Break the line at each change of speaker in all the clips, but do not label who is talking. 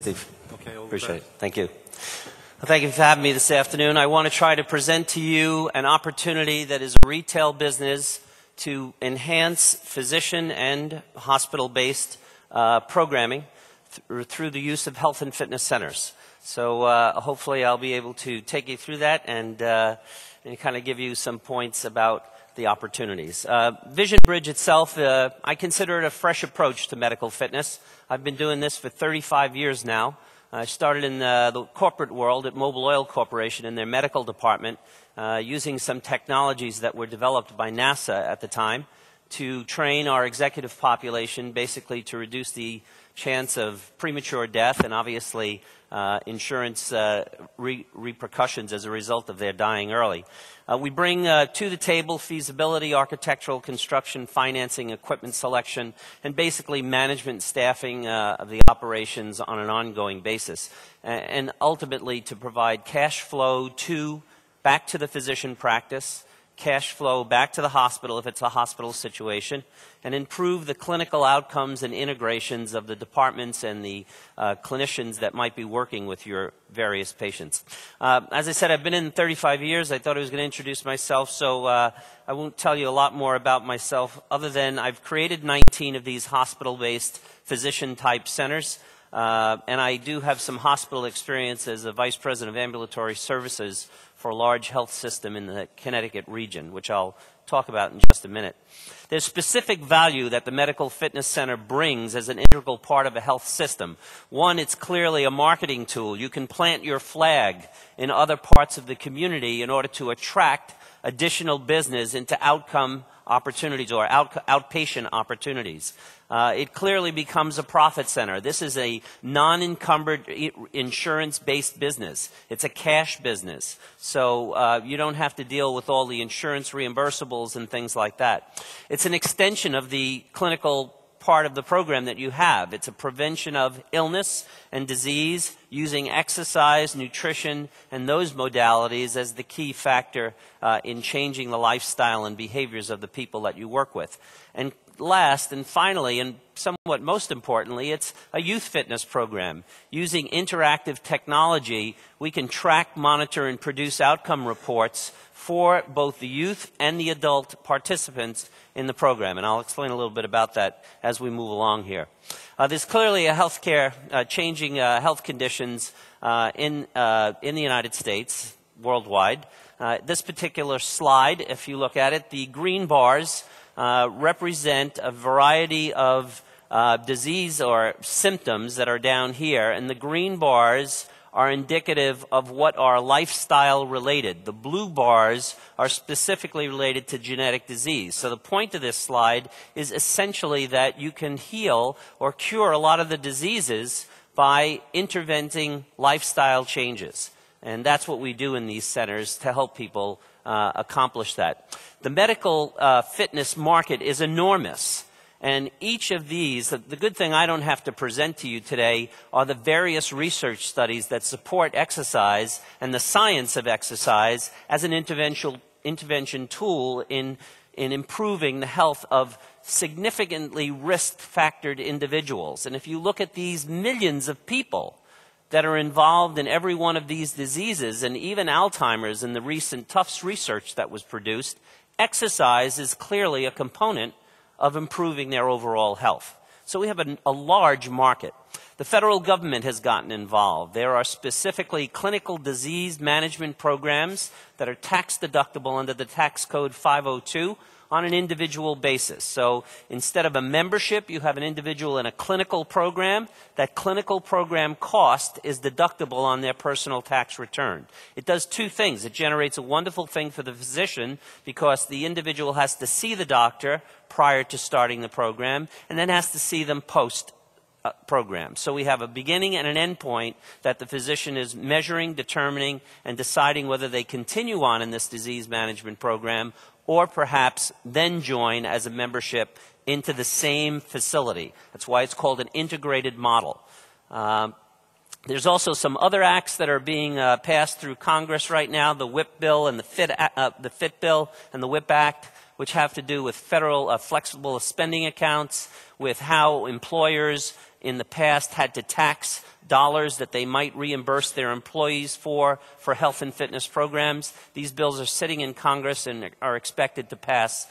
Steve.
Okay,
Appreciate it. Thank you. Well, thank you for having me this afternoon. I want to try to present to you an opportunity that is a retail business to enhance physician and hospital-based programming through the use of health and fitness centers. So hopefully I'll be able to take you through that and kind of give you some points about the opportunities. Vision Bridge itself, I consider it a fresh approach to medical fitness. I've been doing this for 35 years now. I started in the corporate world at Mobil Oil Corporation in their medical department, using some technologies that were developed by NASA at the time to train our executive population, basically to reduce the chance of premature death and obviously insurance repercussions as a result of their dying early. We bring to the table feasibility, architectural construction, financing, equipment selection, and basically management staffing of the operations on an ongoing basis. And ultimately to provide cash flow back to the physician practice, cash flow back to the hospital if it's a hospital situation, and improve the clinical outcomes and integrations of the departments and the clinicians that might be working with your various patients. As I said, I've been in 35 years. I thought I was going to introduce myself, so I won't tell you a lot more about myself other than I've created 19 of these hospital-based physician-type centers. And I do have some hospital experience as a vice president of ambulatory services for a large health system in the Connecticut region, which I'll talk about in just a minute. There's specific value that the medical fitness center brings as an integral part of a health system. One, it's clearly a marketing tool. You can plant your flag in other parts of the community in order to attract additional business into outcome opportunities or outpatient opportunities. It clearly becomes a profit center. This is a non-encumbered insurance-based business. It's a cash business. So you don't have to deal with all the insurance reimbursables and things like that. It's an extension of the clinical part of the program that you have. It's a prevention of illness and disease using exercise, nutrition, and those modalities as the key factor in changing the lifestyle and behaviors of the people that you work with. And last and finally, and somewhat most importantly, it's a youth fitness program. Using interactive technology, we can track, monitor, and produce outcome reports for both the youth and the adult participants in the program. And I'll explain a little bit about that as we move along here. There's clearly a healthcare, changing health conditions in the United States, worldwide. This particular slide, if you look at it, the green bars represent a variety of disease or symptoms that are down here, and the green bars are indicative of what are lifestyle related. The blue bars are specifically related to genetic disease. So the point of this slide is essentially that you can heal or cure a lot of the diseases by interventing lifestyle changes. And that's what we do in these centers to help people accomplish that. The medical fitness market is enormous. And each of these, the good thing I don't have to present to you today are the various research studies that support exercise and the science of exercise as an intervention tool in improving the health of significantly risk-factored individuals. And if you look at these millions of people that are involved in every one of these diseases, and even Alzheimer's in the recent Tufts research that was produced, exercise is clearly a component of improving their overall health. So we have a large market. The federal government has gotten involved. There are specifically clinical disease management programs that are tax deductible under the tax code 502 on an individual basis. So instead of a membership, you have an individual in a clinical program. That clinical program cost is deductible on their personal tax return. It does two things. It generates a wonderful thing for the physician because the individual has to see the doctor prior to starting the program and then has to see them post program. So we have a beginning and an end point that the physician is measuring, determining, and deciding whether they continue on in this disease management program or perhaps then join as a membership into the same facility. That's why it's called an integrated model. There's also some other acts that are being passed through Congress right now, the WIP bill and the FIT bill and the WIP Act, which have to do with federal flexible spending accounts, with how employers in the past had to tax dollars that they might reimburse their employees for health and fitness programs. These bills are sitting in Congress and are expected to pass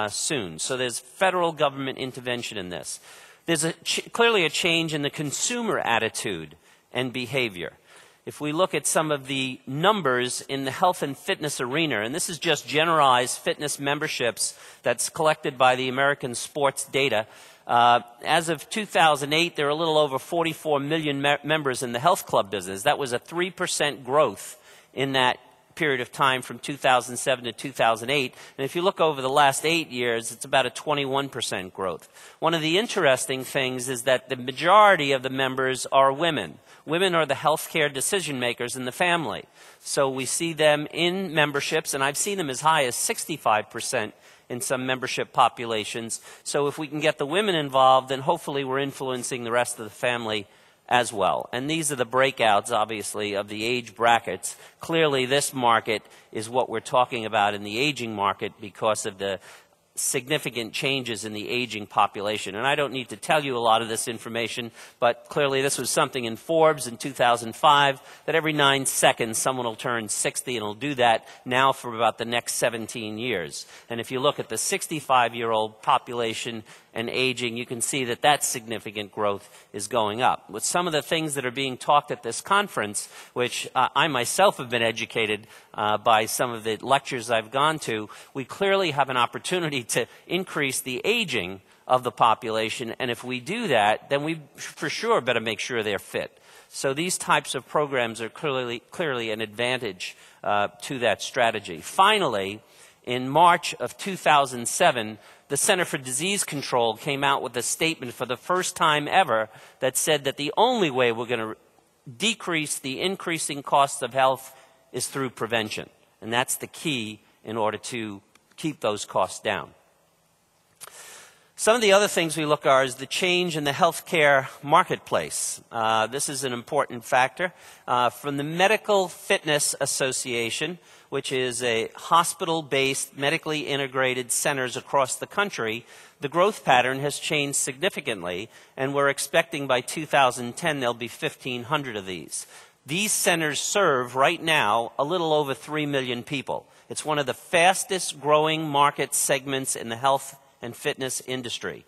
soon. So there's federal government intervention in this. There's clearly a change in the consumer attitude and behavior. If we look at some of the numbers in the health and fitness arena, and this is just generalized fitness memberships that's collected by the American Sports Data, as of 2008, there were a little over 44 million members in the health club business. That was a 3% growth in that period of time from 2007 to 2008. And if you look over the last 8 years, it's about a 21% growth. One of the interesting things is that the majority of the members are women. Women are the healthcare decision makers in the family. So we see them in memberships, and I've seen them as high as 65% in some membership populations. So if we can get the women involved, then hopefully we're influencing the rest of the family as well. And these are the breakouts, obviously, of the age brackets. Clearly, this market is what we're talking about in the aging market because of the significant changes in the aging population. And I don't need to tell you a lot of this information, but clearly this was something in Forbes in 2005, that every 9 seconds someone will turn 60, and will do that now for about the next 17 years. And if you look at the 65-year-old population and aging, you can see that that significant growth is going up. With some of the things that are being talked at this conference, which I myself have been educated by some of the lectures I've gone to, we clearly have an opportunity to increase the aging of the population, and if we do that, then we for sure better make sure they're fit. So these types of programs are clearly an advantage to that strategy. Finally, in March of 2007, the Center for Disease Control came out with a statement for the first time ever that said that the only way we're going to decrease the increasing costs of health is through prevention. And that's the key in order to keep those costs down. Some of the other things we look at is the change in the healthcare marketplace. This is an important factor. From the Medical Fitness Association, which is a hospital-based, medically integrated centers across the country, the growth pattern has changed significantly, and we're expecting by 2010 there'll be 1,500 of these. These centers serve right now a little over 3 million people. It's one of the fastest growing market segments in the health and fitness industry.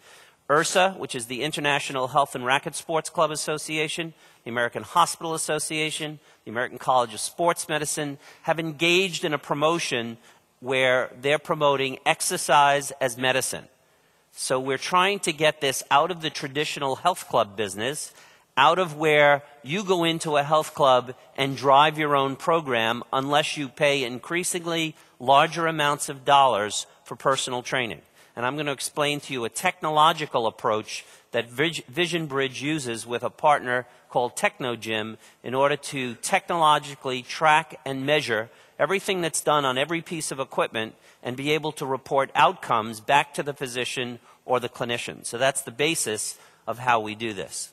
IHRSA, which is the International Health and Racket Sports Club Association, the American Hospital Association, the American College of Sports Medicine, have engaged in a promotion where they're promoting exercise as medicine. So we're trying to get this out of the traditional health club business, out of where you go into a health club and drive your own program unless you pay increasingly larger amounts of dollars for personal training. And I'm going to explain to you a technological approach that Vision Bridge uses with a partner called TechnoGym in order to technologically track and measure everything that's done on every piece of equipment and be able to report outcomes back to the physician or the clinician. So that's the basis of how we do this.